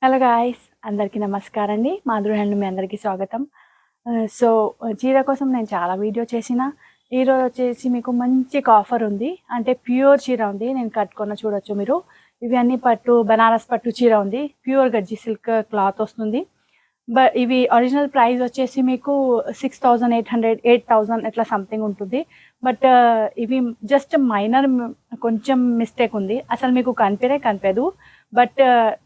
Hello guys, అందరికీ నమస్కారం అండి. మాధురి హ్యాండ్ మీ అందరికీ స్వాగతం. సో చీర కోసం నేను చాలా వీడియో చేసిన. ఈరోజు వచ్చేసి మీకు మంచి ఆఫర్ ఉంది. అంటే ప్యూర్ చీర ఉంది, నేను కట్టుకున్న చూడొచ్చు మీరు. ఇవి అన్ని పట్టు బనారస్ పట్టు చీర ఉంది, ప్యూర్ గజ్జి సిల్క్ క్లాత్ వస్తుంది. బట్ ఇవి ఒరిజినల్ ప్రైస్ వచ్చేసి మీకు 6,800 8,000 ఇట్లా సంథింగ్ ఉంటుంది. బట్ ఇవి జస్ట్ మైనర్ కొంచెం మిస్టేక్ ఉంది. అసలు మీకు కనిపించదు. బట్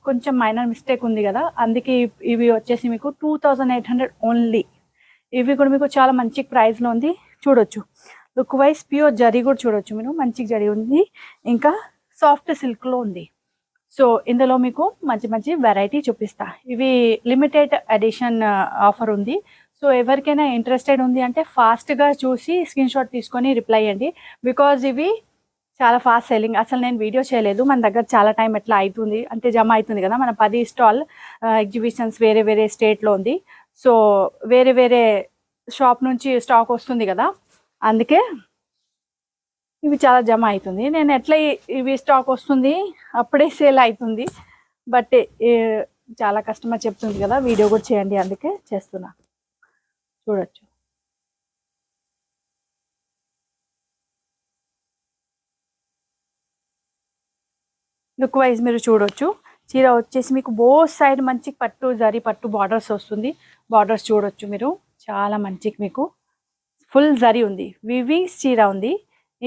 కొంచెం మైనర్ మిస్టేక్ ఉంది కదా, అందుకే ఇవి వచ్చేసి మీకు 2,800 ఓన్లీ. ఇవి కూడా మీకు చాలా మంచి ప్రైస్లో ఉంది. చూడొచ్చు లుక్ వైజ్ ప్యూర్ జరీ కూడా చూడొచ్చు మీరు, మంచి జరీ ఉంది. ఇంకా సాఫ్ట్ సిల్క్లో ఉంది. సో ఇందులో మీకు మంచి మంచి వెరైటీ చూపిస్తా. ఇవి లిమిటెడ్ ఎడిషన్ ఆఫర్ ఉంది. సో ఎవరికైనా ఇంట్రెస్టెడ్ ఉంది అంటే ఫాస్ట్గా చూసి స్క్రీన్ షాట్ తీసుకొని రిప్లై అయ్యండి. బికాజ్ ఇవి చాలా ఫాస్ట్ సెల్లింగ్. అసలు నేను వీడియో చేయలేదు, మన దగ్గర చాలా టైం ఎట్లా అవుతుంది అంటే జమ అవుతుంది కదా. మన 10 స్టాల్ ఎగ్జిబిషన్స్ వేరే వేరే స్టేట్లో ఉంది. సో వేరే వేరే షాప్ నుంచి స్టాక్ వస్తుంది కదా, అందుకే ఇవి చాలా జమ అవుతుంది. నేను ఎట్లా ఇవి స్టాక్ వస్తుంది అప్పుడే సేల్ అవుతుంది. బట్ చాలా కస్టమర్ చెప్తుంది కదా వీడియో కూడా చేయండి, అందుకే చేస్తున్నా. చూడొచ్చు లుక్ వైజ్ మీరు చూడొచ్చు. చీర వచ్చేసి మీకు బోత్ సైడ్ మంచి పట్టు జరీ పట్టు బార్డర్స్ వస్తుంది. బార్డర్స్ చూడొచ్చు మీరు, చాలా మంచి మీకు ఫుల్ జరీ ఉంది. వివింగ్స్ చీర ఉంది.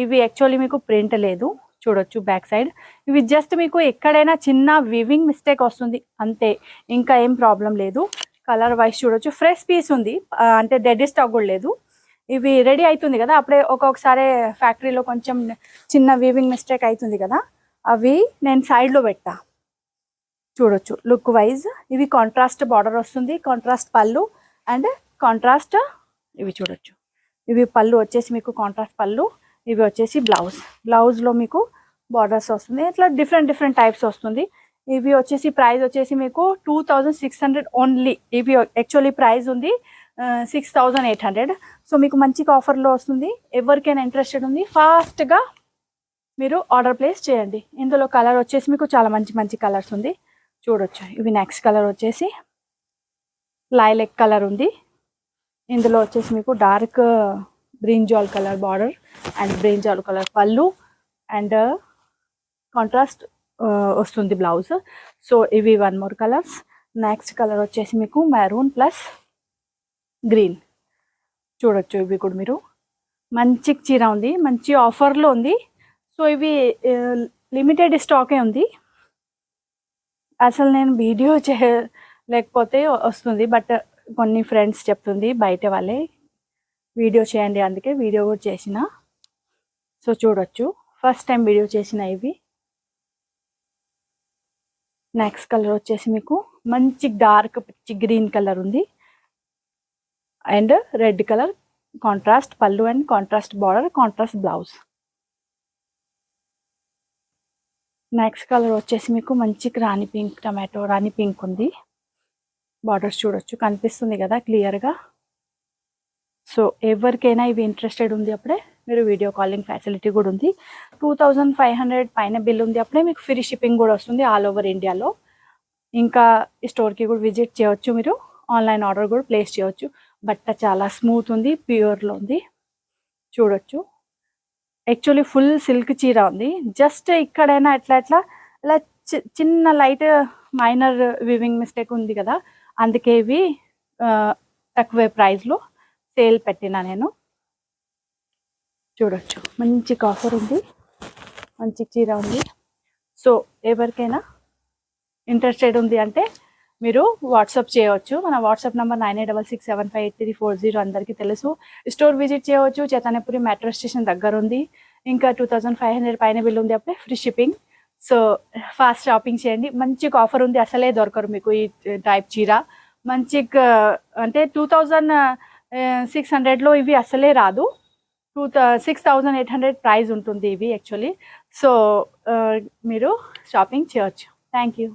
ఇవి యాక్చువల్లీ మీకు ప్రింట్ లేదు, చూడొచ్చు బ్యాక్ సైడ్. ఇవి జస్ట్ మీకు ఎక్కడైనా చిన్న వివింగ్ మిస్టేక్ వస్తుంది అంతే, ఇంకా ఏం ప్రాబ్లం లేదు. కలర్ వైజ్ చూడొచ్చు, ఫ్రెష్ పీస్ ఉంది, అంటే డెడ్ స్టాక్ కూడా లేదు. ఇవి రెడీ అవుతుంది కదా, అప్పుడే ఒక్కొక్కసారి ఫ్యాక్టరీలో కొంచెం చిన్న వివింగ్ మిస్టేక్ అవుతుంది కదా, అవి నేను సైడ్లో పెట్టా. చూడొచ్చు లుక్ వైజ్. ఇవి కాంట్రాస్ట్ బార్డర్ వస్తుంది, కాంట్రాస్ట్ పళ్ళు అండ్ కాంట్రాస్ట్. ఇవి చూడొచ్చు, ఇవి పళ్ళు వచ్చేసి మీకు కాంట్రాస్ట్ పళ్ళు. ఇవి వచ్చేసి బ్లౌజ్లో మీకు బార్డర్స్ వస్తుంది. ఇట్లా డిఫరెంట్ టైప్స్ వస్తుంది. ఇవి వచ్చేసి ప్రైస్ వచ్చేసి మీకు 2,600 ఓన్లీ. ఇవి యాక్చువల్లీ ప్రైస్ ఉంది 6,800. సో మీకు మంచి ఆఫర్లో వస్తుంది. ఎవరికైనా ఇంట్రెస్టెడ్ ఉంది ఫాస్ట్గా మీరు ఆర్డర్ ప్లేస్ చేయండి. ఇందులో కలర్ వచ్చేసి మీకు చాలా మంచి కలర్స్ ఉంది. చూడొచ్చు ఇవి నెక్స్ట్ కలర్ వచ్చేసి లైలెక్ కలర్ ఉంది. ఇందులో వచ్చేసి మీకు dark brinjal colour border and brinjal colour పళ్ళు అండ్ కాంట్రాస్ట్ వస్తుంది బ్లౌజ్. సో ఇవి 1 more కలర్స్. నెక్స్ట్ కలర్ వచ్చేసి మీకు మెరూన్ ప్లస్ గ్రీన్. చూడొచ్చు ఇవి కూడా మీరు, మంచి చీర ఉంది, మంచి ఆఫర్లో ఉంది. సో ఇవి లిమిటెడ్ స్టాకే ఉంది. అసలు నేను వీడియో లేకపోతే వస్తుంది, బట్ కొన్ని ఫ్రెండ్స్ చెప్తుంది బయట వాళ్ళే వీడియో చేయండి, అందుకే వీడియో కూడా చేసిన. సో చూడొచ్చు ఫస్ట్ టైం వీడియో చేసిన ఇవి. నెక్స్ట్ కలర్ వచ్చేసి మీకు మంచి డార్క్ పిచ్చి గ్రీన్ కలర్ ఉంది అండ్ రెడ్ కలర్, కాంట్రాస్ట్ పళ్ళు and contrast border, contrast blouse. Next colour వచ్చేసి మీకు మంచి రాణి పింక్, టమాటో రాణి పింక్ ఉంది. బార్డర్స్ చూడొచ్చు, కనిపిస్తుంది కదా క్లియర్గా. సో ఎవరికైనా ఇవి ఇంట్రెస్టెడ్ ఉంది అప్పుడే మీరు వీడియో కాలింగ్ ఫెసిలిటీ కూడా ఉంది. 2,500 పైన బిల్ ఉంది అప్పుడే మీకు ఫ్రీ షిప్పింగ్ కూడా వస్తుంది ఆల్ ఓవర్ ఇండియాలో. ఇంకా స్టోర్కి కూడా విజిట్ చేయవచ్చు, మీరు ఆన్లైన్ ఆర్డర్ కూడా ప్లేస్ చేయవచ్చు. బట్ట చాలా స్మూత్ ఉంది, ప్యూర్లో ఉంది. చూడొచ్చు యాక్చువల్లీ ఫుల్ సిల్క్ చీర ఉంది. జస్ట్ ఇక్కడైనా ఇలా చిన్న లైట్ మైనర్ వివింగ్ మిస్టేక్ ఉంది కదా, అందుకే ఇవి తక్కువ ప్రైస్లో సేల్ పెట్టినా నేను. చూడొచ్చు మంచి ఆఫర్ ఉంది, మంచి చీర ఉంది. సో ఎవరికైనా ఇంట్రెస్టెడ్ ఉంది అంటే మీరు వాట్సాప్ చేయవచ్చు. మన వాట్సాప్ నెంబర్ 9866758340 అందరికీ తెలుసు. స్టోర్ విజిట్ చేయవచ్చు, చైతన్యపురి మెట్రో స్టేషన్ దగ్గర ఉంది. ఇంకా 2,500 పైన బిల్ ఉంది అప్పుడే free shipping. So fast shopping చేయండి, మంచి ఆఫర్ ఉంది. అసలే దొరకరు మీకు ఈ టైప్ చీర. మంచి అంటే 2,600లో ఇవి అసలే రాదు. 6,800 ప్రైస్ ఉంటుంది ఇవి యాక్చువల్లీ. సో మీరు షాపింగ్ చేయవచ్చు. Thank you.